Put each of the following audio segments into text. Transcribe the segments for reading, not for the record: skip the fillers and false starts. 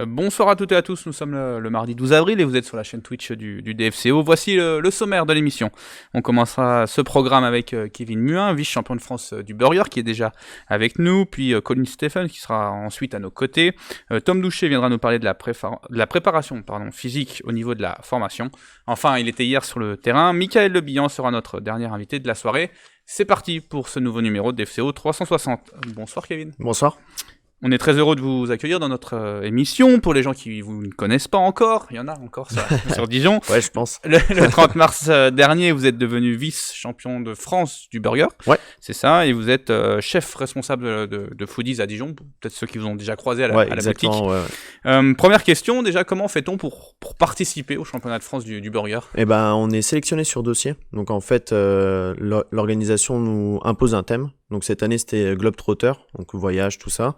Bonsoir à toutes et à tous, nous sommes le mardi 12 avril et vous êtes sur la chaîne Twitch du DFCO. Voici le sommaire de l'émission. On commencera ce programme avec Kevin Muin, vice-champion de France du burger, qui est déjà avec nous, puis Colin Stephen qui sera ensuite à nos côtés. Tom Doucher viendra nous parler de la préparation physique au niveau de la formation. Enfin, il était hier sur le terrain. Michael Le Bihan sera notre dernier invité de la soirée. C'est parti pour ce nouveau numéro de DFCO 360. Bonsoir Kevin. Bonsoir. On est très heureux de vous accueillir dans notre émission. Pour les gens qui vous ne connaissent pas encore, il y en a encore ça, sur Dijon. Ouais, je pense. Le 30 mars dernier, vous êtes devenu vice-champion de France du burger. Ouais. C'est ça, et vous êtes chef responsable de Foodies à Dijon. Peut-être ceux qui vous ont déjà croisé à la boutique. Ouais. Première question, déjà, comment fait-on pour participer au championnat de France du burger ? Eh ben, on est sélectionné sur dossier. Donc en fait, l'organisation nous impose un thème. Donc cette année, c'était Globetrotter, donc voyage, tout ça.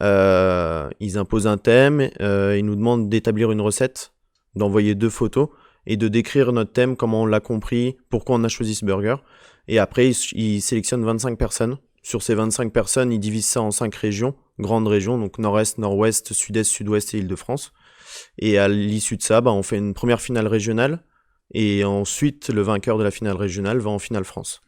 Ils imposent un thème, ils nous demandent d'établir une recette, d'envoyer 2 photos et de décrire notre thème, comment on l'a compris, pourquoi on a choisi ce burger. Et après, ils sélectionnent 25 personnes. Sur ces 25 personnes, ils divisent ça en 5 régions, grandes régions, donc nord-est, nord-ouest, sud-est, sud-ouest et Île-de-France. Et à l'issue de ça, on fait une première finale régionale. Et ensuite, le vainqueur de la finale régionale va en finale France.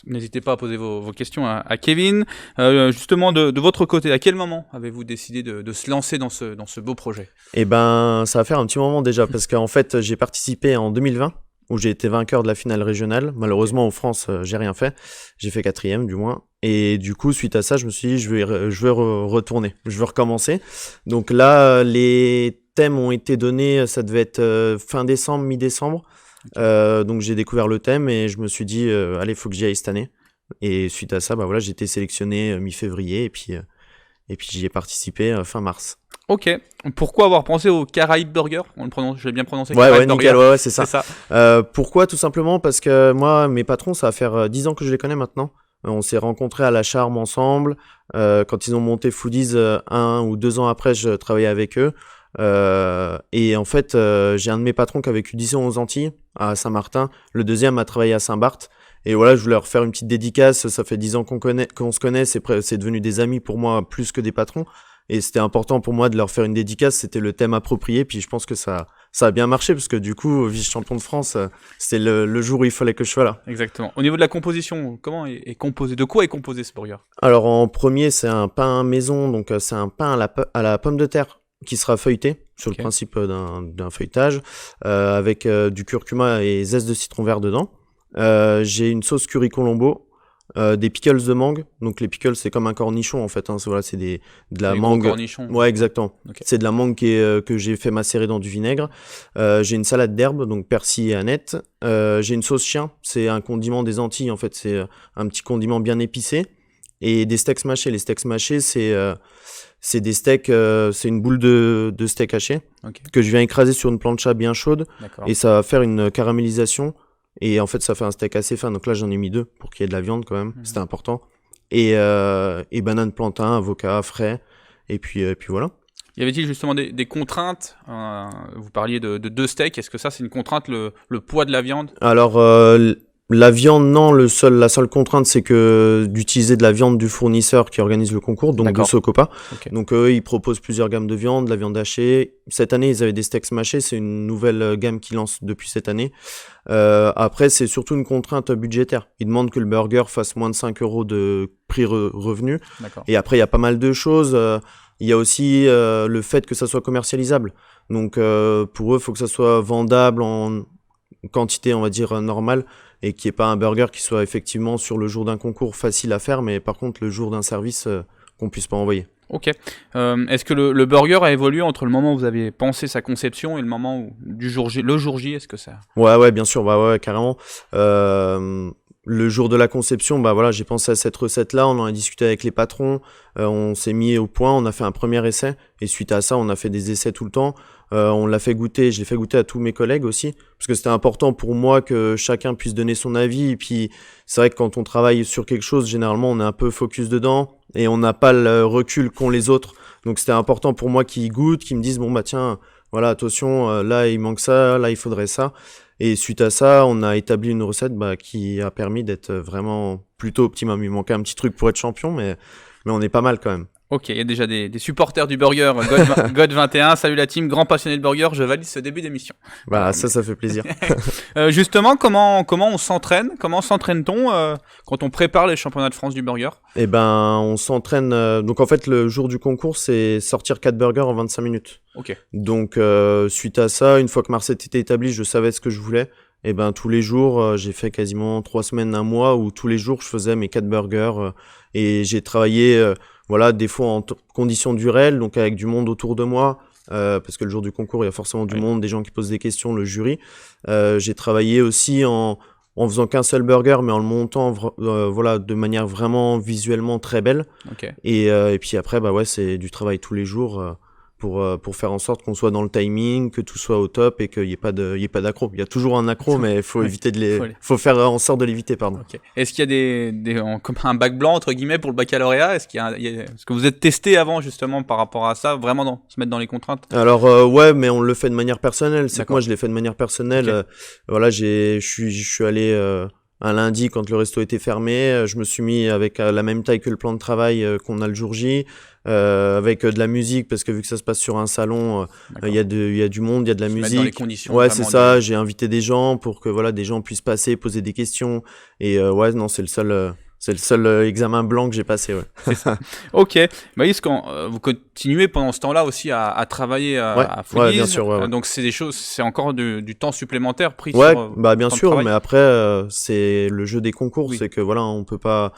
N'hésitez pas à poser vos questions à Kevin. Justement, de votre côté, à quel moment avez-vous décidé de se lancer dans ce beau projet ? Eh ben, ça va faire un petit moment déjà, parce qu'en fait, j'ai participé en 2020, où j'ai été vainqueur de la finale régionale. Malheureusement, en France, j'ai rien fait. J'ai fait 4e, du moins. Et du coup, suite à ça, je me suis dit, je vais retourner. Je veux recommencer. Donc là, les thèmes ont été donnés, ça devait être fin décembre, mi-décembre. Donc j'ai découvert le thème et je me suis dit allez, faut que j'y aille cette année. Et suite à ça, j'ai été sélectionné mi-février et puis j'y ai participé fin mars. Ok. Pourquoi avoir pensé au Caraïbe Burger ? Je l'ai bien prononcé. Ouais, nickel, ouais, c'est ça. Pourquoi ? Tout simplement parce que moi, mes patrons, ça va faire 10 ans que je les connais maintenant. On s'est rencontrés à la Charme ensemble. Quand ils ont monté Foodies 1 ou 2 ans après, je travaillais avec eux. Et en fait, j'ai un de mes patrons qui a vécu 10 ans aux Antilles, à Saint-Martin. Le deuxième a travaillé à Saint-Barth. Et voilà, je voulais leur faire une petite dédicace. Ça fait 10 ans qu'on se connaît. C'est devenu des amis pour moi plus que des patrons. Et c'était important pour moi de leur faire une dédicace. C'était le thème approprié. Puis je pense que ça a bien marché parce que du coup, vice-champion de France, c'était le jour où il fallait que je sois là. Exactement. Au niveau de la composition, comment est composé ? De quoi est composé ce burger ? Alors en premier, c'est un pain maison. Donc c'est un pain à la pomme de terre qui sera feuilleté sur le principe d'un feuilletage avec du curcuma et zeste de citron vert dedans. J'ai une sauce curry colombo, des pickles de mangue. Donc les pickles, c'est comme un cornichon en fait. C'est de la mangue. Cornichon. Ouais, exactement. Okay. C'est de la mangue que j'ai fait macérer dans du vinaigre. J'ai une salade d'herbes, donc persil et aneth. J'ai une sauce chien. C'est un condiment des Antilles en fait. C'est un petit condiment bien épicé. Et des steaks mâchés. Les steaks mâchés, c'est des steaks, c'est une boule de steak haché que je viens écraser sur une plancha bien chaude. Et ça va faire une caramélisation. Et en fait, ça fait un steak assez fin. Donc là, j'en ai mis 2 pour qu'il y ait de la viande quand même. C'était important. Et banane plantain, avocat frais. Et puis voilà. Y avait-il justement des contraintes ? Vous parliez de 2 steaks. Est-ce que ça, c'est une contrainte, le poids de la viande ? Alors, la viande, non. La seule contrainte, c'est que d'utiliser de la viande du fournisseur qui organise le concours, donc de Socopa. Donc eux, ils proposent plusieurs gammes de viande, la viande hachée. Cette année, ils avaient des steaks mâchés. C'est une nouvelle gamme qu'ils lancent depuis cette année. Après, c'est surtout une contrainte budgétaire. Ils demandent que le burger fasse moins de 5 € de prix revenu. Et après, il y a pas mal de choses. Il y a aussi le fait que ça soit commercialisable. Donc pour eux, il faut que ça soit vendable en quantité, on va dire, normale. Et qu'il n'y ait pas un burger qui soit effectivement sur le jour d'un concours facile à faire, mais par contre le jour d'un service qu'on puisse pas envoyer. Ok. Est-ce que le burger a évolué entre le moment où vous avez pensé sa conception et le moment le jour J, est-ce que ça... Ouais, bien sûr, ouais, carrément. Le jour de la conception, j'ai pensé à cette recette-là, on en a discuté avec les patrons, on s'est mis au point, on a fait un premier essai, et suite à ça, on a fait des essais tout le temps. On l'a fait goûter, je l'ai fait goûter à tous mes collègues aussi, parce que c'était important pour moi que chacun puisse donner son avis. Et puis, c'est vrai que quand on travaille sur quelque chose, généralement, on est un peu focus dedans et on n'a pas le recul qu'ont les autres. Donc, c'était important pour moi qu'ils goûtent, qu'ils me disent, tiens, voilà, attention, là, il manque ça, là, il faudrait ça. Et suite à ça, on a établi une recette qui a permis d'être vraiment plutôt optimum. Il manquait un petit truc pour être champion, mais on est pas mal quand même. Ok, il y a déjà des supporters du burger, God21, salut la team, grand passionné de burger, je valide ce début d'émission. Bah, ça fait plaisir. Justement, comment on s'entraîne? Comment s'entraîne-t-on quand on prépare les championnats de France du burger? Eh ben, on s'entraîne. Donc, en fait, le jour du concours, c'est sortir 4 burgers en 25 minutes. Ok. Donc, suite à ça, une fois que ma recette était établie, je savais ce que je voulais. Et ben, tous les jours, j'ai fait quasiment 3 semaines, un mois, où tous les jours, je faisais mes 4 burgers. Et j'ai travaillé, voilà, des fois en conditions du réel, donc avec du monde autour de moi. Parce que le jour du concours, il y a forcément du monde, des gens qui posent des questions, le jury. J'ai travaillé aussi en faisant qu'un seul burger, mais en le montant voilà, de manière vraiment visuellement très belle. Okay. Et puis après, bah ouais, c'est du travail tous les jours pour faire en sorte qu'on soit dans le timing, que tout soit au top et qu'il n'y ait pas d'accro. Il y a toujours un accro, mais il faut éviter faut faire en sorte de l'éviter, pardon. Okay. Est-ce qu'il y a comme un bac blanc entre guillemets pour le baccalauréat? Est-ce que vous êtes testé avant justement par rapport à ça, vraiment se mettre dans les contraintes? Alors ouais, mais on le fait de manière personnelle. C'est que moi je l'ai fait de manière personnelle. Okay. Voilà, je suis allé un lundi quand le resto était fermé. Je me suis mis avec la même taille que le plan de travail qu'on a le jour J. Avec de la musique, parce que vu que ça se passe sur un salon, il y a du monde, il y a de la musique. Dans les conditions. Ouais, c'est ça. J'ai invité des gens pour que voilà, des gens puissent passer, poser des questions. Et ouais, non, c'est le seul examen blanc que j'ai passé. Ouais. C'est ça. Ok. Bah, est-ce que vous continuez pendant ce temps-là aussi à travailler à Foodies? Ouais, bien sûr. Ouais. Donc c'est encore du temps supplémentaire pris sur. Ouais, bah bien sûr. Mais après, c'est le jeu des concours. Oui. C'est que voilà, on peut pas.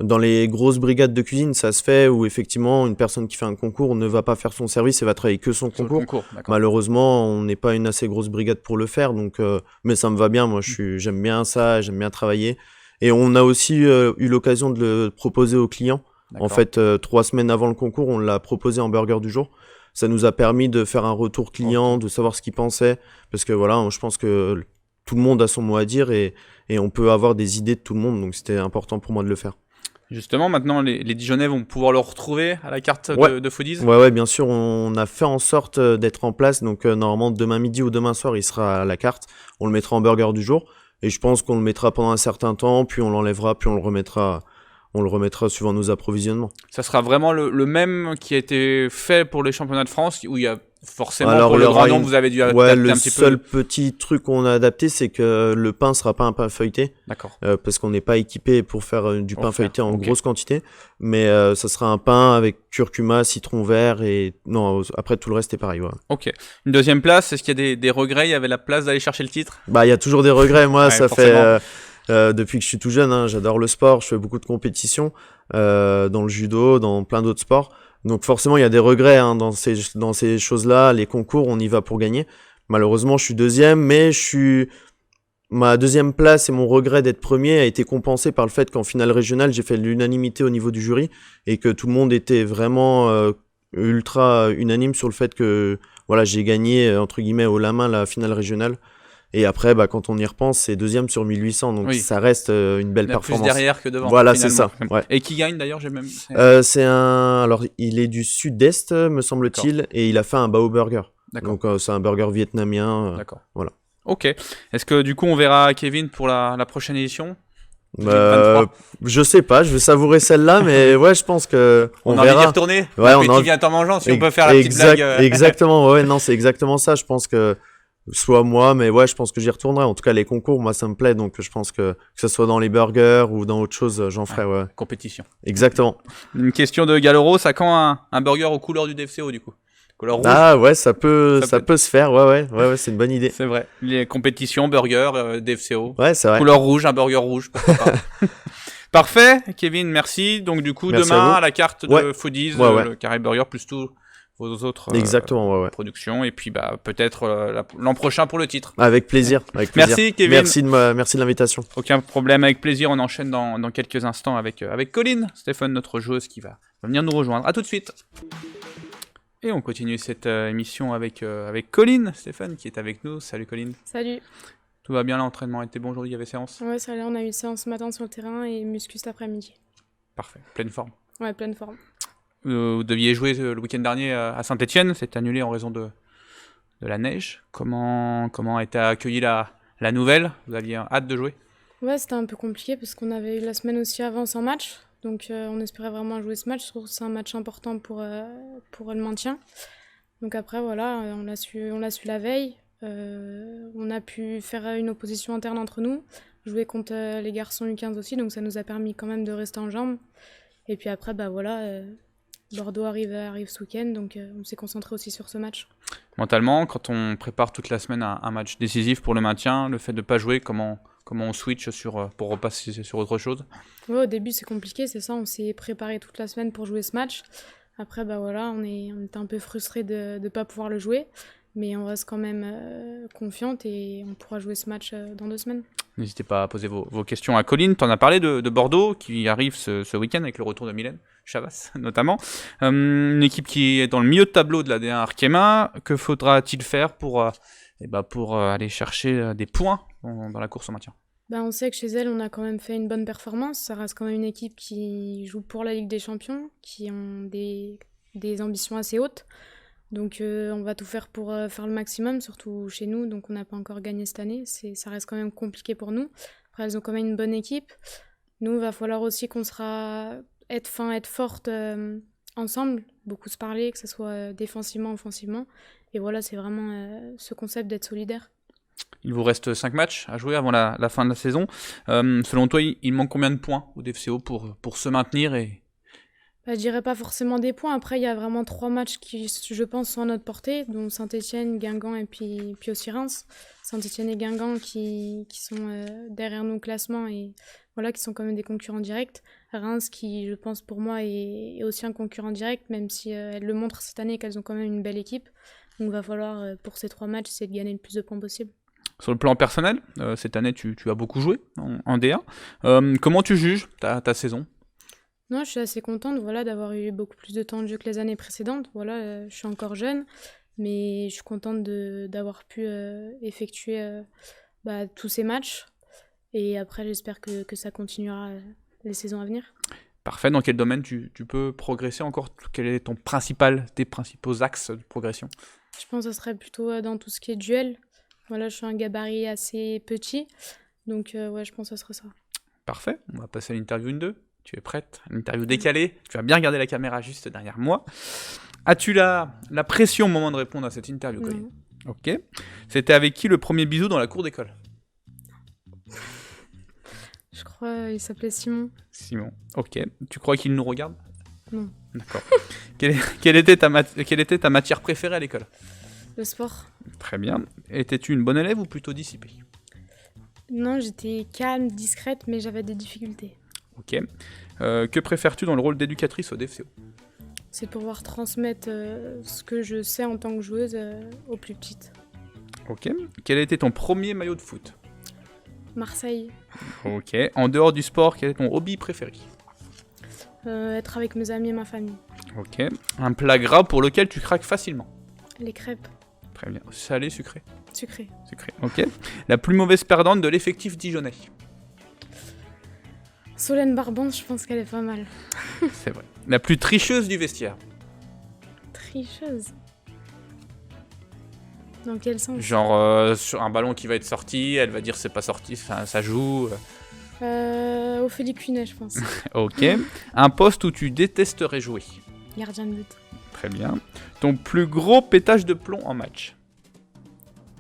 Dans les grosses brigades de cuisine, ça se fait où effectivement une personne qui fait un concours ne va pas faire son service et va travailler que son concours. Malheureusement, on n'est pas une assez grosse brigade pour le faire, donc mais ça me va bien. Moi, j'aime bien ça, j'aime bien travailler. Et on a aussi eu l'occasion de le proposer aux clients. En fait, 3 semaines avant le concours, on l'a proposé en burger du jour. Ça nous a permis de faire un retour client, de savoir ce qu'il pensait, parce que voilà, je pense que tout le monde a son mot à dire et on peut avoir des idées de tout le monde, donc c'était important pour moi de le faire. Justement, maintenant, les Dijonnais vont pouvoir le retrouver à la carte de Foodies? Ouais, bien sûr. On a fait en sorte d'être en place. Donc, normalement, demain midi ou demain soir, il sera à la carte. On le mettra en burger du jour. Et je pense qu'on le mettra pendant un certain temps, puis on l'enlèvera, puis on le remettra suivant nos approvisionnements. Ça sera vraiment le même qui a été fait pour les championnats de France, où il y a forcément pour le grand nombre, vous avez dû adapter un petit peu. Le seul petit truc qu'on a adapté, c'est que le pain sera pas un pain feuilleté. D'accord. Parce qu'on n'est pas équipé pour faire du pain feuilleté en grosse quantité. Mais ça sera un pain avec curcuma, citron vert et non, après tout le reste est pareil. Ouais. Ok. Une deuxième place, est-ce qu'il y a des regrets? Il y avait la place d'aller chercher le titre? Bah, il y a toujours des regrets. Moi, ça forcément. Fait depuis que je suis tout jeune, hein, j'adore le sport. Je fais beaucoup de compétitions dans le judo, dans plein d'autres sports. Donc forcément, il y a des regrets hein, dans ces choses-là. Les concours, on y va pour gagner. Malheureusement, je suis deuxième, mais ma deuxième place et mon regret d'être premier a été compensé par le fait qu'en finale régionale, j'ai fait l'unanimité au niveau du jury et que tout le monde était vraiment ultra unanime sur le fait que voilà, j'ai gagné entre guillemets haut la main la finale régionale. Et après, bah, quand on y repense, c'est deuxième sur 1800, donc ça reste une belle performance. Plus derrière que devant. Voilà, c'est ça. Ouais. Et qui gagne d'ailleurs, alors il est du sud-est, me semble-t-il, et il a fait un Bao Burger. Donc c'est un burger vietnamien. D'accord. Voilà. Ok. Est-ce que du coup on verra Kevin pour la prochaine édition? Je sais pas, je vais savourer celle-là, mais ouais, je pense que on verra. Envie d'y retourner. Ouais, on vient en mangeant, si on peut faire la petite blague. Exactement. Ouais, non, c'est exactement ça. Je pense que soit moi, mais ouais, je pense que j'y retournerai. En tout cas, les concours, moi, ça me plaît, donc je pense que ce soit dans les burgers ou dans autre chose, j'en ferai. Ouais. Compétition. Exactement. Une question de Galoro, ça quand un burger aux couleurs du DFCO du coup? Couleur rouge. Ah ouais, ça peut se faire. Ouais, c'est une bonne idée. C'est vrai. Les compétitions, burger, DFCO. Ouais, c'est vrai. Couleur rouge, un burger rouge, pourquoi pas. Parfait, Kevin, merci. Donc du coup, merci demain à la carte de Foodies, le Carré Burger plus tout vos autres productions et puis bah peut-être l'an prochain pour le titre. Avec plaisir. Merci Kevin. Merci de l'invitation. Aucun problème, avec plaisir. On enchaîne dans quelques instants avec Colline, Stéphane, notre joueuse qui va venir nous rejoindre. À tout de suite. Et on continue cette émission avec Colline, Stéphane qui est avec nous. Salut Colline. Salut. Tout va bien, l'entraînement était bon aujourd'hui, il y avait séance? Ouais, ça allait, on a eu une séance ce matin sur le terrain et muscu cet après-midi. Parfait, pleine forme. Ouais, pleine forme. Vous deviez jouer le week-end dernier à Saint-Etienne, c'est annulé en raison de la neige. Comment a été accueillie la nouvelle? Vous aviez hâte de jouer? Ouais, c'était un peu compliqué parce qu'on avait eu la semaine aussi avant sans match. Donc on espérait vraiment jouer ce match. Je trouve que c'est un match important pour le maintien. Donc après, voilà, on l'a su la veille. On a pu faire une opposition interne entre nous, jouer contre les garçons U15 aussi, donc ça nous a permis quand même de rester en jambes. Et puis après, Bordeaux arrive ce week-end, donc on s'est concentré aussi sur ce match. Mentalement, quand on prépare toute la semaine un match décisif pour le maintien, le fait de ne pas jouer, comment on switch pour repasser sur autre chose? Ouais, au début c'est compliqué, c'est ça, on s'est préparé toute la semaine pour jouer ce match. Après, on était un peu frustrés de ne pas pouvoir le jouer, mais on reste quand même confiante et on pourra jouer ce match dans 2 semaines. N'hésitez pas à poser vos questions à Colline. Tu en as parlé de Bordeaux qui arrive ce week-end avec le retour de Mylène Chavas notamment. Une équipe qui est dans le milieu de tableau de la D1 Arkema. Que faudra-t-il faire pour aller chercher des points dans la course au maintien? On sait que chez elle, on a quand même fait une bonne performance. Ça reste quand même une équipe qui joue pour la Ligue des Champions, qui ont des ambitions assez hautes. Donc on va tout faire pour faire le maximum, surtout chez nous. Donc on n'a pas encore gagné cette année. Ça reste quand même compliqué pour nous. Après, elles ont quand même une bonne équipe. Nous, il va falloir aussi qu'on être forte ensemble. Beaucoup se parler, que ce soit défensivement, offensivement. Et voilà, c'est vraiment ce concept d'être solidaire. Il vous reste 5 matchs à jouer avant la fin de la saison. Selon toi, il manque combien de points au DFCO pour se maintenir Je dirais pas forcément des points. Après, il y a vraiment 3 matchs qui, je pense, sont à notre portée, dont Saint-Etienne, Guingamp et puis aussi Reims. Saint-Etienne et Guingamp qui sont derrière nous au classement et voilà, qui sont quand même des concurrents directs. Reims qui, je pense, pour moi, est aussi un concurrent direct, même si elles le montrent cette année qu'elles ont quand même une belle équipe. Donc il va falloir, pour ces 3 matchs, essayer de gagner le plus de points possible. Sur le plan personnel, cette année, tu as beaucoup joué en D1. Comment tu juges ta saison ? Non, je suis assez contente d'avoir eu beaucoup plus de temps de jeu que les années précédentes. Je suis encore jeune, mais je suis contente d'avoir pu effectuer tous ces matchs. Et après, j'espère que ça continuera les saisons à venir. Parfait. Dans quel domaine tu peux progresser encore ? Quel est tes principaux axes de progression ? Je pense que ce serait plutôt dans tout ce qui est duel. Je suis un gabarit assez petit, donc je pense que ce serait ça. Parfait, on va passer à l'interview 1-2. Tu es prête? Une interview décalée. Tu vas bien regarder la caméra juste derrière moi. As-tu la pression au moment de répondre à cette interview, Colline? Ok. C'était avec qui le premier bisou dans la cour d'école? Je crois il s'appelait Simon. Simon, ok. Tu crois qu'il nous regarde? Non. D'accord. Quelle était ta matière préférée à l'école? Le sport. Très bien. Étais-tu une bonne élève ou plutôt dissipée? Non, j'étais calme, discrète, mais j'avais des difficultés. Ok. Que préfères-tu dans le rôle d'éducatrice au DFCO? C'est pouvoir transmettre ce que je sais en tant que joueuse aux plus petites. Ok. Quel était ton premier maillot de foot? Marseille. Ok. En dehors du sport, quel est ton hobby préféré? Être avec mes amis et ma famille. Ok. Un plat gras pour lequel tu craques facilement? Les crêpes. Très bien. Salé, sucré? Sucré. Sucré, ok. La plus mauvaise perdante de l'effectif dijonnais? Solène Barbon, je pense qu'elle est pas mal. C'est vrai. La plus tricheuse du vestiaire? Tricheuse? Dans quel sens? Genre sur un ballon qui va être sorti, elle va dire c'est pas sorti, ça joue. Ophélie Cunet, je pense. Ok. Un poste où tu détesterais jouer? Gardien de but. Très bien. Ton plus gros pétage de plomb en match?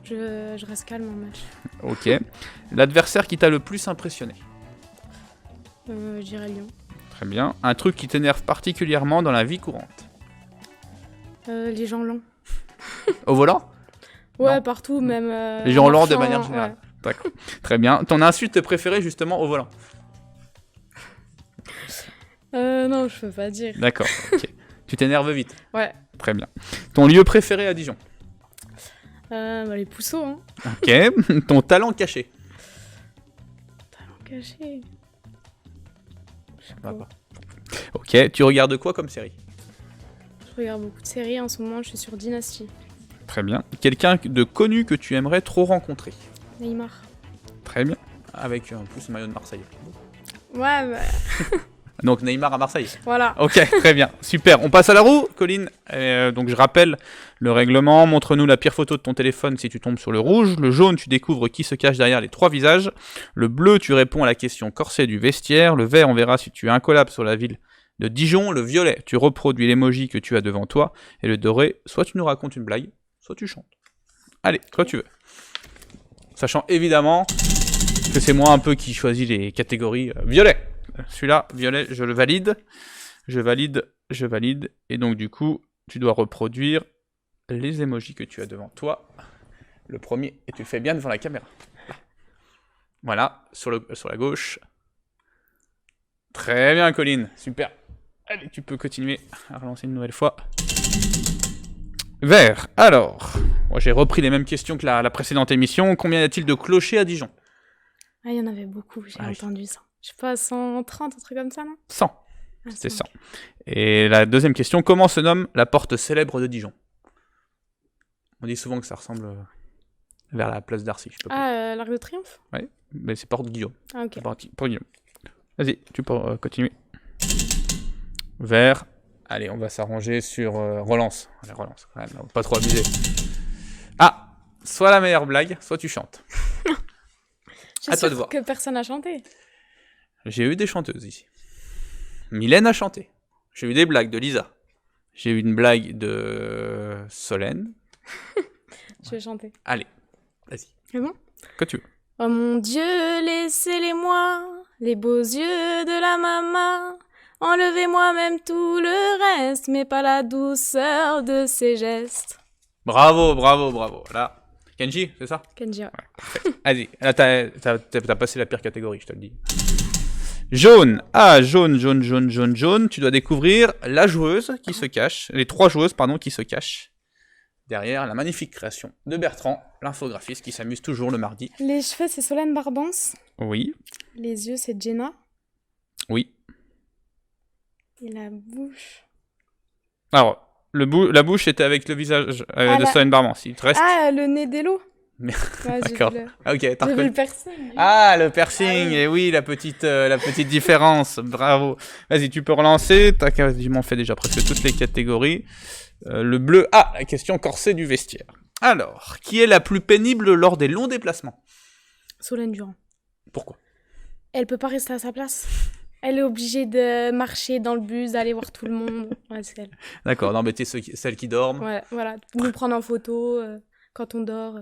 Je reste calme en match. Ok. L'adversaire qui t'a le plus impressionné? Je dirais Lyon. Très bien. Un truc qui t'énerve particulièrement dans la vie courante? Les gens lents. Au volant? Ouais, Non. partout, même. Les gens lents de marchant, manière générale. Ouais. D'accord. Très bien. Ton insulte préférée justement au volant? Non, je peux pas dire. D'accord. Ok. Tu t'énerves vite? Ouais. Très bien. Ton lieu préféré à Dijon? Les Pousseaux, hein. Ok. Ton talent caché? Talent caché. Je sais Ah pas. bah. Ok. Tu regardes quoi comme série? Je regarde beaucoup de séries en ce moment, je suis sur Dynasty. Très bien. Quelqu'un de connu que tu aimerais trop rencontrer? Neymar. Très bien. Avec en plus le maillot de Marseille. Ouais, bah. Donc Neymar à Marseille. Voilà. Ok, très bien. Super. On passe à la roue, Colline. Donc je rappelle le règlement. Montre-nous la pire photo de ton téléphone si tu tombes sur le rouge. Le jaune, tu découvres qui se cache derrière les 3 visages. Le bleu, tu réponds à la question corset du vestiaire. Le vert, on verra si tu es incollable sur la ville de Dijon. Le violet, tu reproduis l'emoji que tu as devant toi. Et le doré, soit tu nous racontes une blague, soit tu chantes. Allez, quoi tu veux. Sachant évidemment que c'est moi un peu qui choisis les catégories violet. Celui-là, violet, je le valide. Je valide. Et donc, du coup, tu dois reproduire les emojis que tu as devant toi. Le premier, et tu le fais bien devant la caméra. Voilà, sur la gauche. Très bien, Colline. Super. Allez, tu peux continuer à relancer une nouvelle fois. Vert. Alors, moi, j'ai repris les mêmes questions que la précédente émission. Combien y a-t-il de clochers à Dijon? Ah, il y en avait beaucoup, j'ai entendu ça. Je sais pas, 130, un truc comme ça, non? 100. C'était 100. Et la deuxième question, comment se nomme la porte célèbre de Dijon? On dit souvent que ça ressemble vers la place d'Arcy. L'Arc de Triomphe? Oui, mais c'est porte Guillaume. Ah, ok. Porte Guillaume. Vas-y, tu peux continuer. Vert. Allez, on va s'arranger sur relance. Allez, relance, quand même, pas trop abuser. Ah, soit la meilleure blague, soit tu chantes. Je suis sûre que personne n'a chanté. J'ai eu des chanteuses ici. Mylène a chanté. J'ai eu des blagues de Lisa. J'ai eu une blague de Solène. Je vais chanter. Allez, vas-y. C'est bon? Quoi tu veux. Oh mon Dieu, laissez-les-moi, les beaux yeux de la maman. Enlevez-moi même tout le reste, mais pas la douceur de ses gestes. Bravo. Là, Kenji, c'est ça? Kenji, ouais. Vas-y, là t'as passé la pire catégorie, je te le dis. Jaune. Ah, jaune. Tu dois découvrir la joueuse qui se cache, les 3 joueuses, pardon, qui se cachent derrière la magnifique création de Bertrand, l'infographiste qui s'amuse toujours le mardi. Les cheveux, c'est Solène Barbance. Oui. Les yeux, c'est Jenna. Oui. Et la bouche... Alors, la bouche était avec le visage de Solène Barbance. Il te reste... Ah, le nez d'Elo. Ouais, d'accord. Ok, t'as reconnu le piercing. Ah, le piercing. Et oui, la petite différence. Bravo. Vas-y, tu peux relancer. T'as quasiment fait déjà presque toutes les catégories. Le bleu. Ah, la question corset du vestiaire. Alors, qui est la plus pénible lors des longs déplacements? Solène Durand. Pourquoi? Elle peut pas rester à sa place. Elle est obligée de marcher dans le bus, d'aller voir tout le monde. Ouais, c'est elle. D'accord, d'embêter celles qui dorment. Ouais, voilà. Nous prendre en photo quand on dort.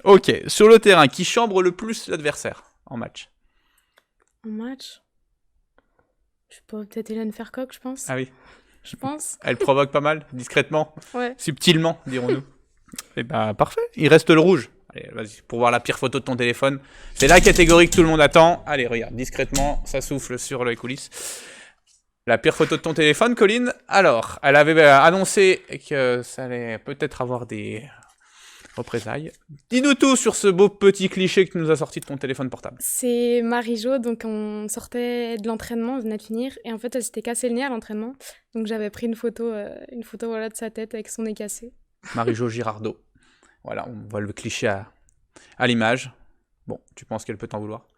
Ok, sur le terrain, qui chambre le plus l'adversaire en match? En match? Je sais pas, peut-être Hélène Fercoq, je pense. Ah oui. Je pense. Elle provoque pas mal, discrètement. Ouais. Subtilement, dirons-nous. Eh ben, parfait. Il reste le rouge. Allez, vas-y, pour voir la pire photo de ton téléphone. C'est la catégorie que tout le monde attend. Allez, regarde, discrètement, ça souffle sur les coulisses. La pire photo de ton téléphone, Colline. Alors, elle avait annoncé que ça allait peut-être avoir des représailles. Dis-nous tout sur ce beau petit cliché que tu nous as sorti de ton téléphone portable. C'est Marie-Jo, donc on sortait de l'entraînement, on venait de finir, et en fait elle s'était cassé le nez à l'entraînement, donc j'avais pris une photo voilà, de sa tête avec son nez cassé. Marie-Jo Girardot. Voilà, on voit le cliché à l'image. Bon, tu penses qu'elle peut t'en vouloir?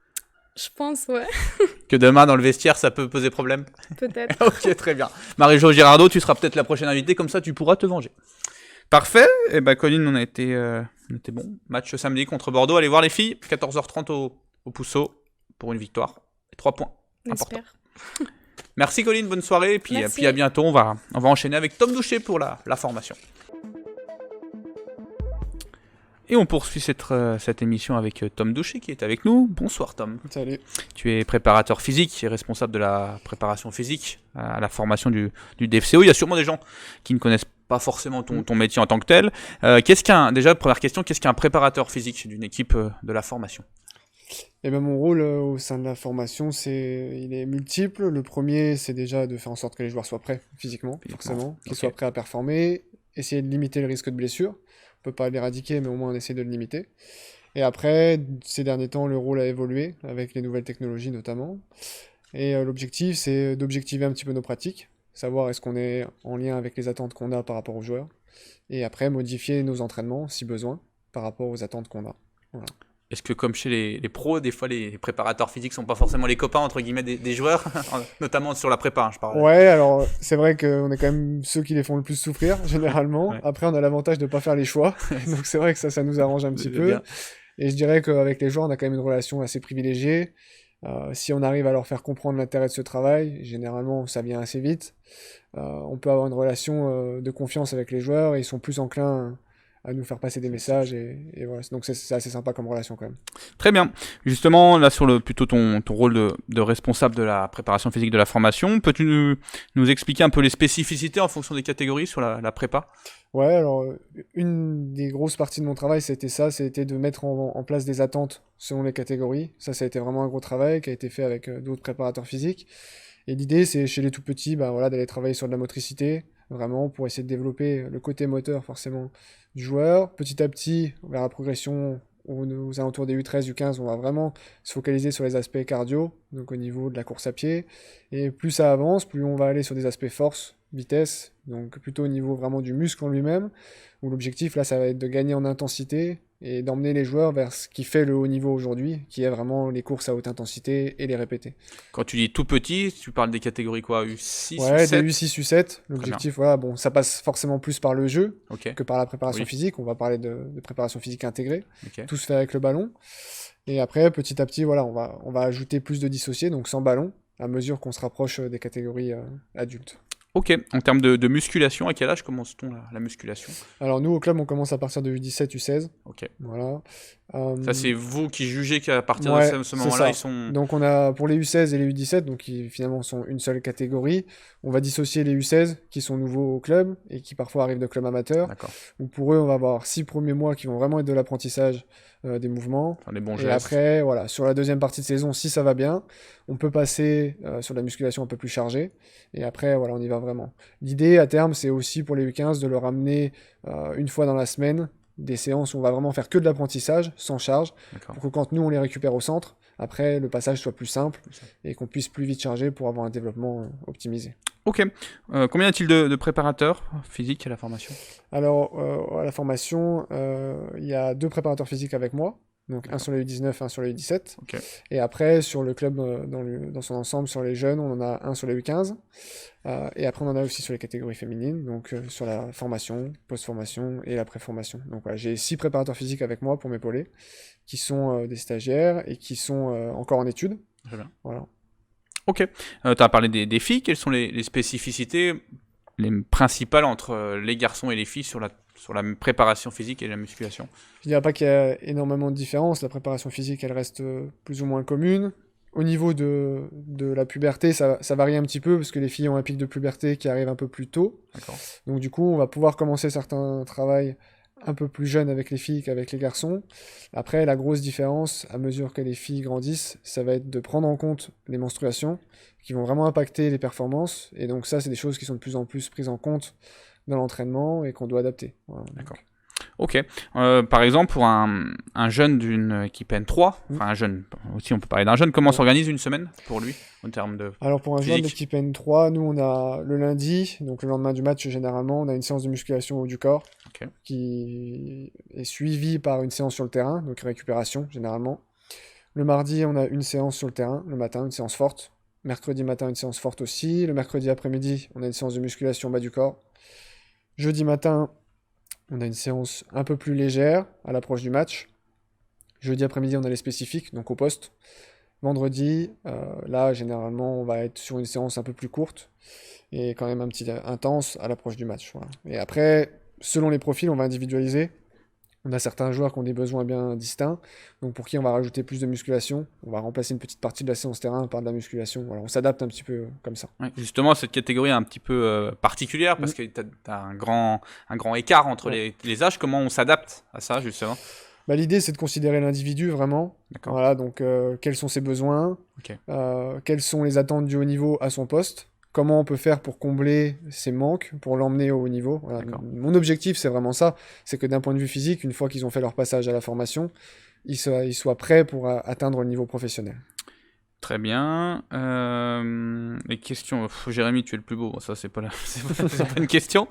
Je pense, ouais. Que demain, dans le vestiaire, ça peut poser problème? Peut-être. Ok, très bien. Marie-Jo Girardot, tu seras peut-être la prochaine invitée, comme ça tu pourras te venger. Parfait. Et ben, Colline, on était bon. Match samedi contre Bordeaux. Allez voir les filles. 14h30 au Pousseau pour une victoire. 3 points. Important. Merci Colline, bonne soirée. Et puis à bientôt. On va enchaîner avec Tom Doucher pour la formation. Et on poursuit cette émission avec Tom Doucher qui est avec nous. Bonsoir Tom. Salut. Tu es préparateur physique et responsable de la préparation physique à la formation du DFCO. Il y a sûrement des gens qui ne connaissent pas forcément ton métier en tant que tel. Déjà, première question, qu'est-ce qu'un préparateur physique d'une équipe de la formation? Eh ben, mon rôle au sein de la formation, il est multiple. Le premier, c'est déjà de faire en sorte que les joueurs soient prêts physiquement, forcément, qu'ils soient prêts à performer, essayer de limiter le risque de blessure. On peut pas l'éradiquer, mais au moins on essaie de le limiter. Et après, ces derniers temps, le rôle a évolué, avec les nouvelles technologies notamment. Et l'objectif, c'est d'objectiver un petit peu nos pratiques, savoir est-ce qu'on est en lien avec les attentes qu'on a par rapport aux joueurs, et après modifier nos entraînements, si besoin, par rapport aux attentes qu'on a. Voilà. Est-ce que comme chez les pros, des fois les préparateurs physiques sont pas forcément les copains entre guillemets des joueurs, notamment sur la prépa, hein, je parle. Ouais, alors c'est vrai qu'on est quand même ceux qui les font le plus souffrir généralement. Ouais. Après, on a l'avantage de pas faire les choix, donc c'est vrai que ça nous arrange un petit peu. Bien. Et je dirais qu'avec les joueurs, on a quand même une relation assez privilégiée. Si on arrive à leur faire comprendre l'intérêt de ce travail, généralement ça vient assez vite. On peut avoir une relation de confiance avec les joueurs et ils sont plus enclins à nous faire passer des messages et voilà. Donc c'est assez sympa comme relation quand même. Très bien. Justement, là sur plutôt ton rôle de responsable de la préparation physique de la formation, peux-tu nous expliquer un peu les spécificités en fonction des catégories sur la prépa ? Ouais, alors une des grosses parties de mon travail, c'était de mettre en place des attentes selon les catégories. Ça a été vraiment un gros travail qui a été fait avec d'autres préparateurs physiques. Et l'idée, c'est chez les tout petits, d'aller travailler sur de la motricité, vraiment pour essayer de développer le côté moteur forcément du joueur. Petit à petit, vers la progression aux alentours des U13, U15, on va vraiment se focaliser sur les aspects cardio, donc au niveau de la course à pied. Et plus ça avance, plus on va aller sur des aspects force, vitesse, donc plutôt au niveau vraiment du muscle en lui-même, où l'objectif là, ça va être de gagner en intensité et d'emmener les joueurs vers ce qui fait le haut niveau aujourd'hui, qui est vraiment les courses à haute intensité et les répéter. Quand tu dis tout petit, tu parles des catégories quoi, U6, ouais, U7 des U6, U7. L'objectif, voilà, bon, ça passe forcément plus par le jeu que par la préparation physique. On va parler de préparation physique intégrée. Tout se fait avec le ballon. Et après, petit à petit, voilà, on va ajouter plus de dissociés, donc sans ballon, à mesure qu'on se rapproche des catégories adultes. Ok, en termes de musculation, à quel âge commence-t-on la musculation ? Alors nous, au club, on commence à partir de U17, U16. Ok. Voilà. Ça, c'est vous qui jugez qu'à partir de ce moment-là, ils sont... Donc on a pour les U16 et les U17, donc qui finalement sont une seule catégorie, on va dissocier les U16 qui sont nouveaux au club et qui parfois arrivent de clubs amateurs. D'accord. Où pour eux, on va avoir 6 premiers mois qui vont vraiment être de l'apprentissage des mouvements. Enfin, des bons et gestes. après, voilà, sur la deuxième partie de saison, si ça va bien, on peut passer sur de la musculation un peu plus chargée. Et après, voilà, on y va vraiment. L'idée à terme, c'est aussi pour les U15 de leur amener une fois dans la semaine des séances où on va vraiment faire que de l'apprentissage, sans charge, pour que quand nous on les récupère au centre, après le passage soit plus simple et qu'on puisse plus vite charger pour avoir un développement optimisé. Ok. Combien y a-t-il de préparateurs physiques à la formation ? Alors, à la formation, il y a 2 préparateurs physiques avec moi. Donc un sur les U19, un sur les U17. Okay. Et après, sur le club dans son ensemble, sur les jeunes, on en a un sur les U15. Et après, on en a aussi sur les catégories féminines, donc sur la formation, post-formation et la pré-formation. Donc voilà, j'ai 6 préparateurs physiques avec moi pour m'épauler, qui sont des stagiaires et qui sont encore en études. Très bien. Voilà. Ok. Tu as parlé des filles. Quelles sont les spécificités, les principales entre les garçons et les filles sur la préparation physique et la musculation ? Je dirais pas qu'il y a énormément de différence. La préparation physique, elle reste plus ou moins commune. Au niveau de la puberté, ça varie un petit peu, parce que les filles ont un pic de puberté qui arrive un peu plus tôt. D'accord. Donc du coup, on va pouvoir commencer certains travails un peu plus jeunes avec les filles qu'avec les garçons. Après, la grosse différence, à mesure que les filles grandissent, ça va être de prendre en compte les menstruations, qui vont vraiment impacter les performances. Et donc ça, c'est des choses qui sont de plus en plus prises en compte dans l'entraînement et qu'on doit adapter. Voilà. D'accord. Ok. Par exemple, pour un jeune d'une équipe N3, enfin un jeune, aussi on peut parler d'un jeune, comment s'organise une semaine pour lui en termes de Alors pour un physique. jeune de l'équipe N3, nous on a le lundi, donc le lendemain du match généralement, on a une séance de musculation au haut du corps qui est suivie par une séance sur le terrain, donc récupération généralement. Le mardi, on a une séance sur le terrain, le matin, une séance forte. Mercredi matin, une séance forte aussi. Le mercredi après-midi, on a une séance de musculation bas du corps. Jeudi matin, on a une séance un peu plus légère à l'approche du match. Jeudi après-midi, on a les spécifiques, donc au poste. Vendredi, là, généralement, on va être sur une séance un peu plus courte et quand même un petit intense à l'approche du match. Voilà. Et après, selon les profils, on va individualiser. On a certains joueurs qui ont des besoins bien distincts, donc pour qui on va rajouter plus de musculation. On va remplacer une petite partie de la séance terrain par de la musculation. Voilà, on s'adapte un petit peu comme ça. Ouais, justement, cette catégorie est un petit peu particulière parce que tu as un grand écart entre les âges. Comment on s'adapte à ça, justement ? L'idée, c'est de considérer l'individu vraiment. D'accord. Voilà, donc quels sont ses besoins, quelles sont les attentes du haut niveau à son poste, comment on peut faire pour combler ses manques, pour l'emmener au haut niveau. Voilà. Mon objectif, c'est vraiment ça, c'est que d'un point de vue physique, une fois qu'ils ont fait leur passage à la formation, ils soient prêts pour atteindre le niveau professionnel. Très bien. Les questions. Jérémy, tu es le plus beau. Bon, ça, c'est pas une question.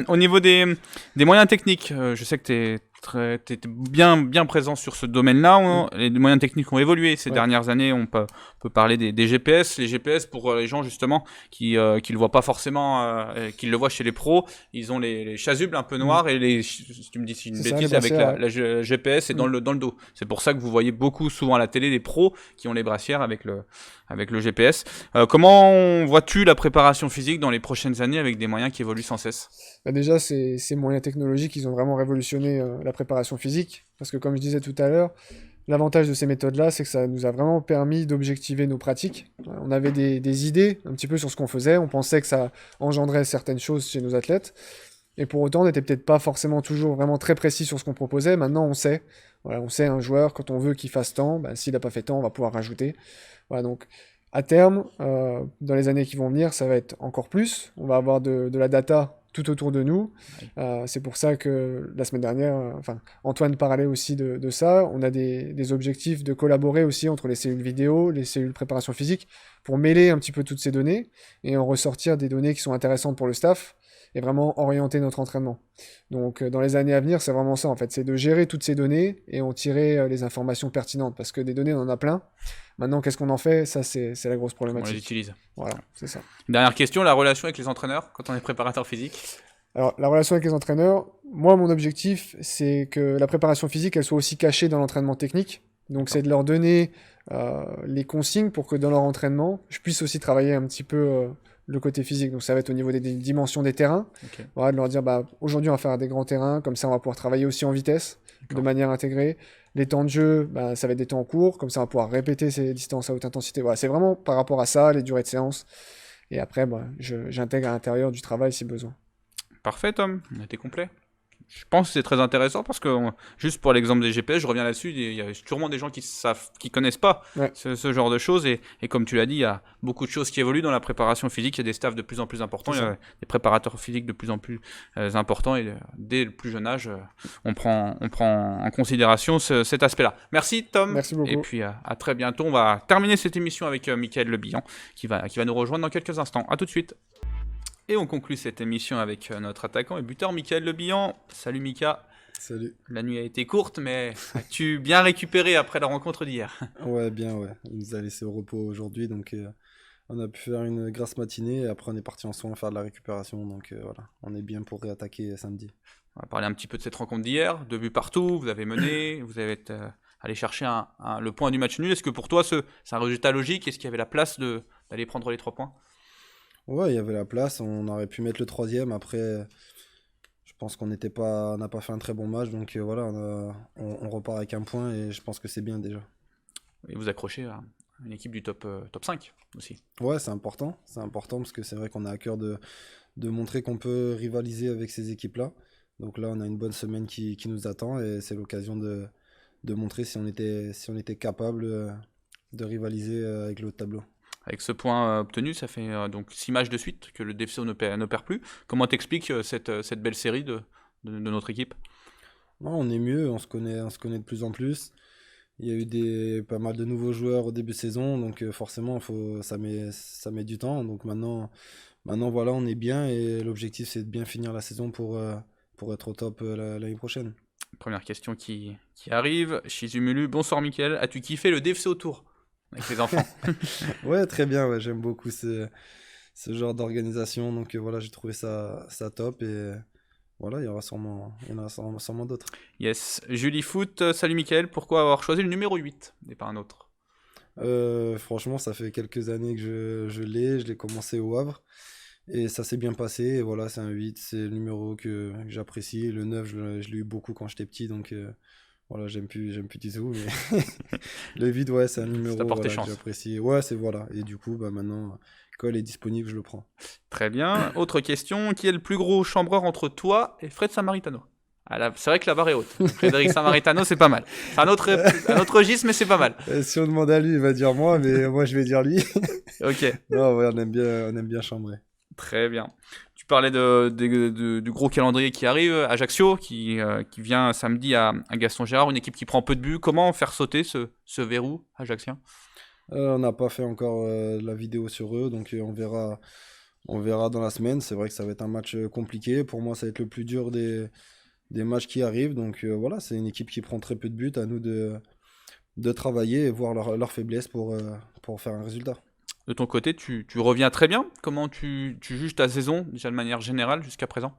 Au niveau des moyens techniques, je sais que t'étais bien présent sur ce domaine-là. Les moyens techniques ont évolué ces dernières années. On peut parler des GPS. Les GPS, pour les gens justement qui le voient pas forcément, qui le voient chez les pros, ils ont les chasubles un peu noirs et si tu me dis si une bêtise, avec la GPS et dans le dos. C'est pour ça que vous voyez beaucoup souvent à la télé les pros qui ont les brassières avec le GPS. Comment vois-tu la préparation physique dans les prochaines années avec des moyens qui évoluent sans cesse? Déjà, ces moyens technologiques, ils ont vraiment révolutionné la préparation physique. Parce que comme je disais tout à l'heure, l'avantage de ces méthodes-là, c'est que ça nous a vraiment permis d'objectiver nos pratiques. On avait des idées un petit peu sur ce qu'on faisait. On pensait que ça engendrait certaines choses chez nos athlètes. Et pour autant, on n'était peut-être pas forcément toujours vraiment très précis sur ce qu'on proposait. Maintenant, on sait. Voilà, on sait un joueur, quand on veut qu'il fasse tant, s'il n'a pas fait tant, on va pouvoir rajouter. Voilà, donc à terme, dans les années qui vont venir, ça va être encore plus. On va avoir de la data tout autour de nous. C'est pour ça que la semaine dernière, Antoine parlait aussi de ça. On a des objectifs de collaborer aussi entre les cellules vidéo, les cellules préparation physique, pour mêler un petit peu toutes ces données et en ressortir des données qui sont intéressantes pour le staff et vraiment orienter notre entraînement. Donc dans les années à venir, c'est vraiment ça en fait, c'est de gérer toutes ces données et en tirer les informations pertinentes, parce que des données, on en a plein. Maintenant, qu'est-ce qu'on en fait? Ça, c'est la grosse problématique. On les utilise. Voilà, c'est ça. Dernière question, la relation avec les entraîneurs quand on est préparateur physique? Alors, la relation avec les entraîneurs, moi, mon objectif, c'est que la préparation physique, elle soit aussi cachée dans l'entraînement technique. Donc, c'est de leur donner les consignes pour que dans leur entraînement, je puisse aussi travailler un petit peu le côté physique. Donc, ça va être au niveau des dimensions des terrains. Okay. Voilà, de leur dire, aujourd'hui, on va faire des grands terrains, comme ça, on va pouvoir travailler aussi en vitesse, de manière intégrée. Les temps de jeu, ça va être des temps courts, comme ça, on va pouvoir répéter ces distances à haute intensité. Voilà, c'est vraiment par rapport à ça, les durées de séance. Et après, j'intègre à l'intérieur du travail si besoin. Parfait, Tom, on a été complet. Je pense que c'est très intéressant parce que, juste pour l'exemple des GPS, je reviens là-dessus, il y a sûrement des gens qui connaissent pas ce genre de choses et comme tu l'as dit, il y a beaucoup de choses qui évoluent dans la préparation physique, il y a des staffs de plus en plus importants, il y a des préparateurs physiques de plus en plus importants et dès le plus jeune âge, on prend en considération cet aspect-là. Merci Tom. Merci beaucoup. Et puis à très bientôt, on va terminer cette émission avec Mickaël Le Bihan qui va nous rejoindre dans quelques instants. À tout de suite. Et on conclut cette émission avec notre attaquant et buteur Mickaël Le Bihan. Salut Mika. Salut. La nuit a été courte, mais as-tu bien récupéré après la rencontre d'hier? Ouais, bien, ouais. Il nous a laissé au repos aujourd'hui, donc on a pu faire une grasse matinée et après on est parti en soins faire de la récupération. Donc voilà, on est bien pour réattaquer samedi. On va parler un petit peu de cette rencontre d'hier. 2 buts partout, vous avez mené, vous avez allé chercher le point du match nul. Est-ce que pour toi c'est un résultat logique? Est-ce qu'il y avait la place d'aller prendre les 3 points? Ouais, il y avait la place, on aurait pu mettre le 3e. Après, je pense qu'on n'a pas fait un très bon match, donc voilà, on repart avec un point et je pense que c'est bien déjà. Et vous accrochez à une équipe du top 5 aussi. Ouais, c'est important parce que c'est vrai qu'on a à cœur de montrer qu'on peut rivaliser avec ces équipes-là. Donc là, on a une bonne semaine qui nous attend et c'est l'occasion de montrer si on était capable de rivaliser avec le haut de tableau. Avec ce point obtenu, ça fait donc 6 matchs de suite que le DFCO ne perd plus. Comment t'expliques cette belle série de notre équipe? Non, on est mieux, on se connaît de plus en plus. Il y a eu pas mal de nouveaux joueurs au début de saison, donc forcément ça met du temps. Donc maintenant voilà, on est bien et l'objectif c'est de bien finir la saison pour être au top l'année prochaine. Première question qui arrive. Chizumulu, bonsoir Mickaël, as-tu kiffé le DFCO Tour avec les enfants? Ouais, très bien, ouais, j'aime beaucoup ce genre d'organisation, donc voilà, j'ai trouvé ça top et voilà, il y en a sûrement d'autres. Yes. Julie Foot, salut Mickaël, pourquoi avoir choisi le numéro 8 et pas un autre? Franchement, ça fait quelques années que je l'ai commencé au Havre et ça s'est bien passé et voilà, c'est un 8, c'est le numéro que j'apprécie. Le 9, je l'ai eu beaucoup quand j'étais petit, donc voilà, j'aime plus du tout, mais le 8, ouais, c'est un numéro que j'apprécie. Ouais, c'est voilà, et du coup, maintenant, quand il est disponible, je le prends. Très bien. Autre question, qui est le plus gros chambreur entre toi et Fred Samaritano? C'est vrai que la barre est haute. Frédéric Samaritano, c'est pas mal. C'est un autre registre, mais c'est pas mal. Si on demande à lui, il va dire moi, mais moi, je vais dire lui. Ok. Non, ouais, on aime bien chambrer. Très bien. Tu parlais du gros calendrier qui arrive, Ajaccio, qui vient samedi à Gaston Gérard, une équipe qui prend peu de buts. Comment faire sauter ce verrou ajaccien? On n'a pas fait encore la vidéo sur eux, donc on verra dans la semaine. C'est vrai que ça va être un match compliqué. Pour moi, ça va être le plus dur des matchs qui arrivent. Donc voilà, c'est une équipe qui prend très peu de buts. À nous de travailler et voir leurs faiblesses pour faire un résultat. De ton côté, tu reviens très bien. Comment tu juges ta saison, déjà de manière générale, jusqu'à présent?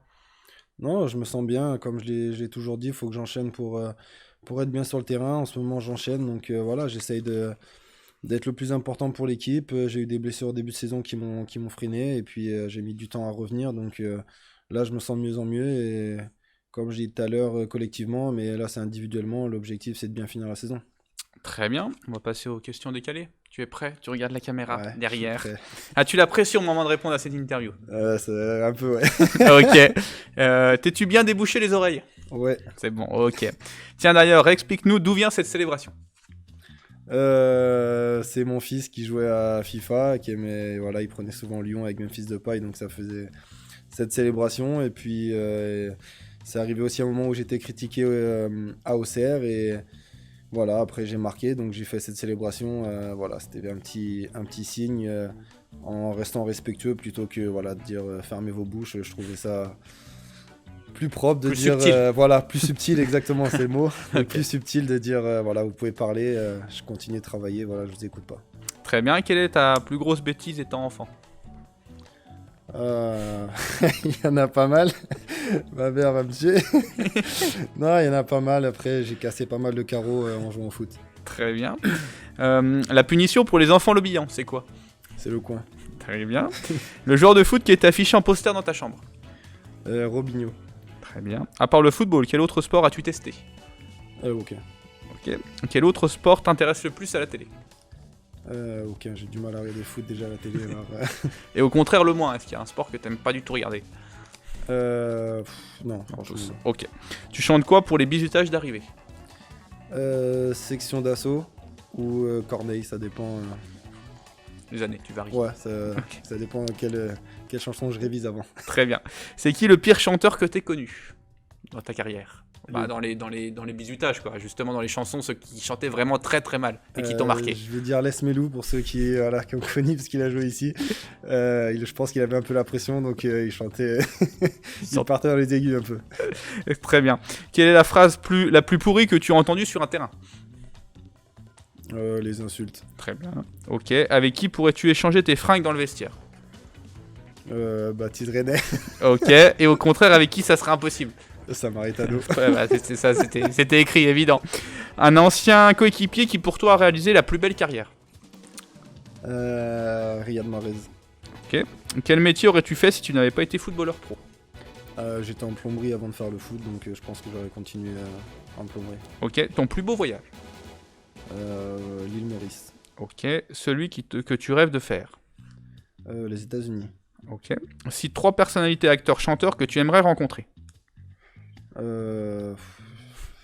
Non, je me sens bien. Comme je l'ai toujours dit, il faut que j'enchaîne pour être bien sur le terrain. En ce moment, j'enchaîne. Donc voilà, j'essaye d'être le plus important pour l'équipe. J'ai eu des blessures au début de saison qui m'ont freiné. Et puis, j'ai mis du temps à revenir. Donc là, je me sens de mieux en mieux. Et comme je l'ai dit tout à l'heure, collectivement, mais là, c'est individuellement. L'objectif, c'est de bien finir la saison. Très bien. On va passer aux questions décalées. Tu es prêt? Tu regardes la caméra derrière. As-tu la pression au moment de répondre à cette interview? C'est un peu, ouais. Ok. T'es-tu bien débouché les oreilles? Ouais. C'est bon, ok. Tiens d'ailleurs, explique-nous d'où vient cette célébration. C'est mon fils qui jouait à FIFA, qui aimait, voilà, il prenait souvent Lyon avec Memphis Depay, donc ça faisait cette célébration. Et puis c'est arrivé aussi à un moment où j'étais critiqué à OCR et voilà, après j'ai marqué, donc j'ai fait cette célébration. Voilà, c'était un petit signe en restant respectueux plutôt que voilà de dire fermez vos bouches. Je trouvais ça plus propre de dire voilà, plus subtil, exactement, c'est le mot. Okay. Plus subtil de dire voilà, vous pouvez parler, je continue de travailler, voilà, je vous écoute pas. Très bien. Quelle est ta plus grosse bêtise étant enfant? Il y en a pas mal. Ma mère va me tuer. Non, il y en a pas mal. Après, j'ai cassé pas mal de carreaux en jouant au foot. Très bien. La punition pour les enfants Lebillon, c'est quoi? C'est le coin. Très bien. Le joueur de foot qui est affiché en poster dans ta chambre? Robinho. Très bien. À part le football, quel autre sport as-tu testé? Ok. Quel autre sport t'intéresse le plus à la télé? Ok, j'ai du mal à regarder le foot déjà à la télé. Alors, Et au contraire, le moins, est-ce qu'il y a un sport que t'aimes pas du tout regarder? Non, franchement. Ok. Tu chantes quoi pour les bisutages d'arrivée? Section d'assaut ou Corneille, ça dépend. Les années, tu varies. Ouais, ça dépend quelle chanson je révise avant. Très bien. C'est qui le pire chanteur que t'aies connu dans ta carrière? Dans les bisutages, quoi. Justement, dans les chansons, ceux qui chantaient vraiment très très mal et qui t'ont marqué. Je vais dire Les Melou pour ceux qui ont connu parce qu'il a joué ici. Je pense qu'il avait un peu la pression, donc il chantait. Il partait dans les aigus un peu. Très bien. Quelle est la phrase la plus pourrie que tu as entendue sur un terrain? Les insultes. Très bien. Ok. Avec qui pourrais-tu échanger tes fringues dans le vestiaire? Baptiste René. Ok. Et au contraire, avec qui ça serait impossible? Samaritano. Ouais, c'était écrit, évident. Un ancien coéquipier qui pour toi a réalisé la plus belle carrière? Riyad Mahrez. Ok. Quel métier aurais-tu fait si tu n'avais pas été footballeur pro? J'étais en plomberie avant de faire le foot, donc je pense que j'aurais continué en plomberie. Ok. Ton plus beau voyage? L'île Maurice. Ok. Celui que tu rêves de faire? Les États-Unis. Ok. Cite 3 personnalités, acteurs, chanteurs que tu aimerais rencontrer?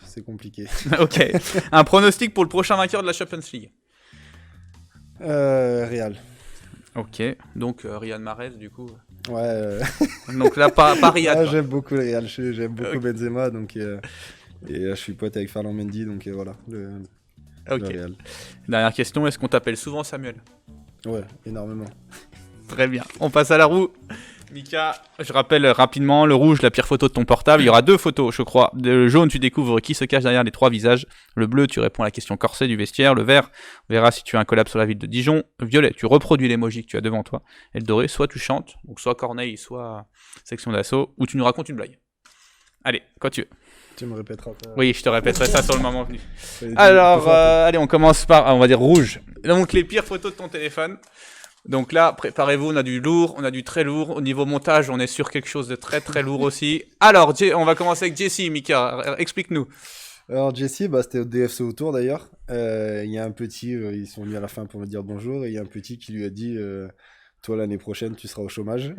C'est compliqué. Ok. Un pronostic pour le prochain vainqueur de la Champions League? Real. Ok. Donc Riyad Mahrez du coup. Ouais. Donc là pas Riyad. J'aime beaucoup le Real. J'aime beaucoup Benzema, donc et je suis pote avec Ferland Mendy, donc voilà. Le Real. Dernière question, est-ce qu'on t'appelle souvent Samuel? Ouais, énormément. Très bien. On passe à la roue. Mika, je rappelle rapidement, le rouge, la pire photo de ton portable. Il y aura 2 photos, je crois. Le jaune, tu découvres qui se cache derrière les 3 visages. Le bleu, tu réponds à la question corsée du vestiaire. Le vert, on verra si tu as un collab sur la ville de Dijon. Violet, tu reproduis l'emoji que tu as devant toi. Et le doré, soit tu chantes, donc soit Corneille, soit section d'assaut, ou tu nous racontes une blague. Allez, quand tu veux. Tu me répéteras. Oui, je te répéterai ça sur le moment venu. Alors, allez, on commence par, on va dire rouge. Donc, les pires photos de ton téléphone. Donc là, préparez-vous, on a du lourd, on a du très lourd. Au niveau montage, on est sur quelque chose de très très lourd aussi. Alors, on va commencer avec Jesse, Mika, explique-nous. Alors Jesse, c'était au DFC Autour d'ailleurs. Il y a un petit, ils sont venus à la fin pour me dire bonjour, et il y a un petit qui lui a dit toi l'année prochaine tu seras au chômage.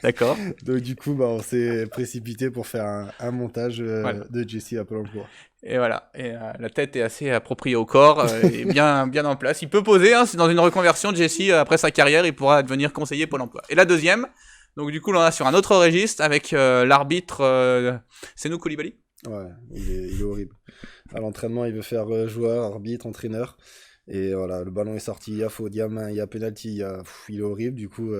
D'accord. Donc du coup, on s'est précipité pour faire un montage de Jesse à Pôle emploi. Et voilà, et la tête est assez appropriée au corps, et bien en place. Il peut poser, c'est dans une reconversion de Jesse, après sa carrière, il pourra devenir conseiller Pôle emploi. Et la deuxième, donc du coup, on est sur un autre registre avec l'arbitre Senou Koulibaly. Ouais, il est horrible. À l'entraînement, il veut faire joueur, arbitre, entraîneur. Et voilà, le ballon est sorti, il y a faute, il y a main, il y a penalty, il est horrible. Du coup,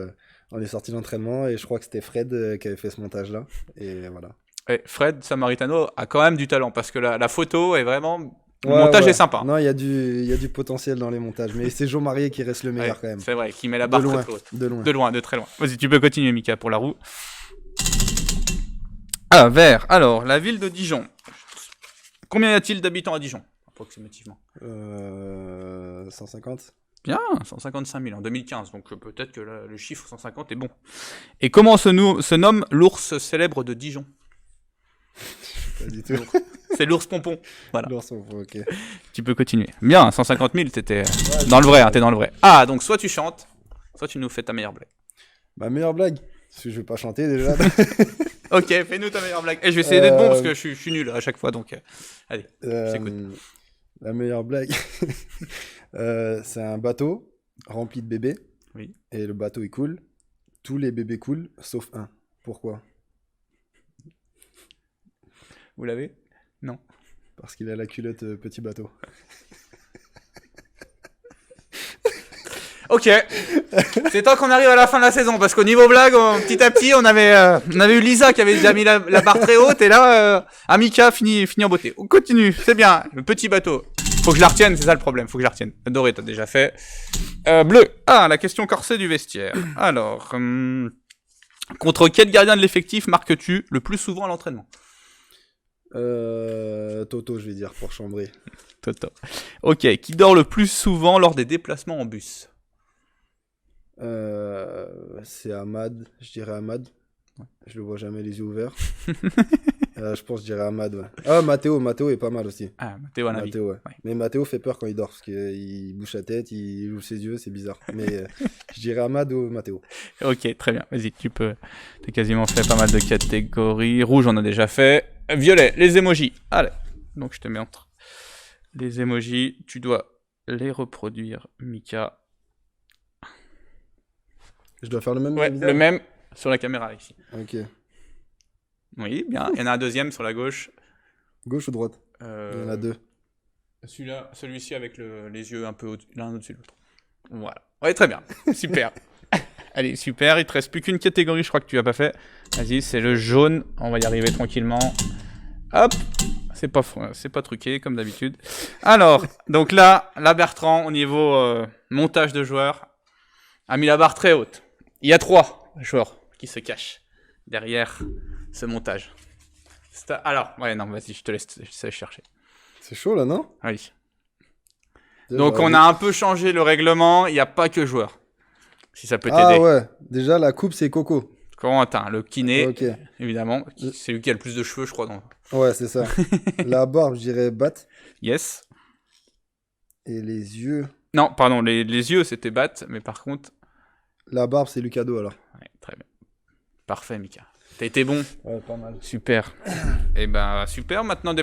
on est sorti de l'entraînement et je crois que c'était Fred qui avait fait ce montage-là. Et voilà. Et Fred Samaritano a quand même du talent parce que la photo est vraiment... Le montage est sympa. Non, il y a du potentiel dans les montages. Mais c'est Joe Marier qui reste le meilleur quand même. C'est vrai, qui met la barre très, très haute. De loin. De très loin. Vas-y, tu peux continuer, Mika, pour la roue. Ah, vert. Alors, la ville de Dijon. Combien y a-t-il d'habitants à Dijon, approximativement 150. Bien, 155 000 en 2015. Donc peut-être que le chiffre 150 est bon. Et comment se nomme l'ours célèbre de Dijon? Pas du tout. C'est l'ours pompon. Voilà. L'ours pompon, ok. Tu peux continuer. Bien, 150 000, t'étais dans le vrai. T'es dans le vrai. Ah, donc soit tu chantes, soit tu nous fais ta meilleure blague. Ma meilleure blague? Parce que je vais pas chanter déjà. Ok, fais-nous ta meilleure blague. Et je vais essayer d'être bon parce que je suis nul à chaque fois. Donc, allez, je t'écoute. La meilleure blague, c'est un bateau rempli de bébés. Oui. Et le bateau il coule. Tous les bébés coulent, sauf un. Pourquoi? Vous l'avez? Non. Parce qu'il a la culotte petit bateau. Ok, c'est temps qu'on arrive à la fin de la saison, parce qu'au niveau blague, petit à petit, on avait eu Lisa qui avait déjà mis la barre très haute, et là, Amika finit en beauté. On continue, c'est bien, le petit bateau. Faut que je la retienne, c'est ça le problème, faut que je la retienne. Doré, t'as déjà fait. Bleu, la question corsée du vestiaire. Alors, contre quel gardien de l'effectif marques-tu le plus souvent à l'entraînement? Toto, je vais dire, pour Chambry. Toto. Ok, qui dort le plus souvent lors des déplacements en bus? C'est Ahmad, je dirais Ahmad. Ouais. Je le vois jamais les yeux ouverts. Je pense que je dirais Ahmad, ouais. Ah, Mathéo est pas mal aussi. Ah, Mathéo à la vie. Ouais. Mais Mathéo fait peur quand il dort, parce qu'il bouge la tête, il ouvre ses yeux, c'est bizarre. Mais je dirais Ahmad ou Mathéo. Ok, très bien, vas-y, t'as quasiment fait pas mal de catégories. Rouge, on a déjà fait. Violet, les emojis. Allez, donc je te mets entre les emojis, tu dois les reproduire, Mika. Je dois faire le même? Ouais, le même sur la caméra ici. Ok. Oui, bien. Il y en a un deuxième sur la gauche. Gauche ou droite? Il y en a deux. Celui-ci avec les yeux un peu l'un au-dessus de l'autre. Voilà. Ouais, très bien. Super. Allez, super. Il te reste plus qu'une catégorie, je crois que tu n'as pas fait. Vas-y, c'est le jaune. On va y arriver tranquillement. Hop. C'est pas truqué comme d'habitude. Alors, donc là Bertrand, au niveau montage de joueurs, a mis la barre très haute. Il y a 3 joueurs qui se cachent derrière ce montage. Alors, ouais, non, vas-y, je te laisse chercher. C'est chaud là, non? Oui. Donc on a un peu changé le règlement, il n'y a pas que joueurs. Si ça peut t'aider. Ah ouais, déjà la coupe c'est Coco. Corentin, le kiné, okay. Évidemment. C'est lui qui a le plus de cheveux, je crois. Ouais, c'est ça. La barbe, je dirais Bat. Yes. Et les yeux... Non, pardon, les yeux c'était Bat, mais par contre... La barbe, c'est Lucado alors. Ouais, très bien. Parfait, Mika. T'as été bon. Ouais, pas mal. Super. Et ben super. Maintenant,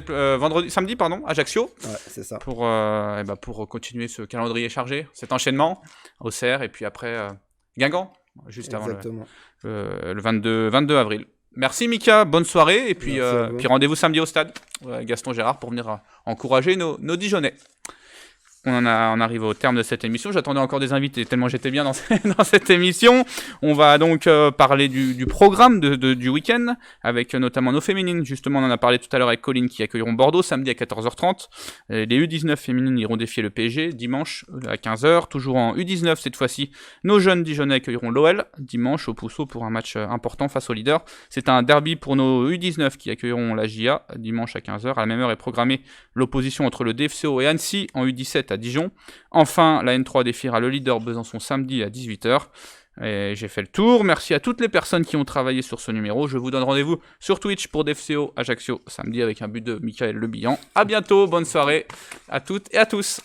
samedi, Ajaccio. Ouais, c'est ça. Pour continuer ce calendrier chargé, cet enchaînement, Auxerre, et puis après Guingamp, juste avant le 22 avril. Merci Mika, bonne soirée, et puis rendez-vous samedi au stade, Gaston Gérard, pour venir encourager nos Dijonnais. On arrive au terme de cette émission. J'attendais encore des invités tellement j'étais bien dans cette émission. On va donc parler du programme du week-end avec notamment nos féminines. Justement, on en a parlé tout à l'heure avec Colline qui accueilleront Bordeaux samedi à 14h30. Les U19 féminines iront défier le PSG dimanche à 15h. Toujours en U19 cette fois-ci, nos jeunes Dijonnais accueilleront l'OL dimanche au Pousseau pour un match important face aux leaders. C'est un derby pour nos U19 qui accueilleront la JA dimanche à 15h. À la même heure est programmée l'opposition entre le DFCO et Annecy en U17 à Dijon. Enfin, la N3 défiera le leader Besançon samedi à 18h. Et j'ai fait le tour. Merci à toutes les personnes qui ont travaillé sur ce numéro. Je vous donne rendez-vous sur Twitch pour DFCO Ajaccio samedi avec un but de Michael Le Bihan. À bientôt, bonne soirée à toutes et à tous.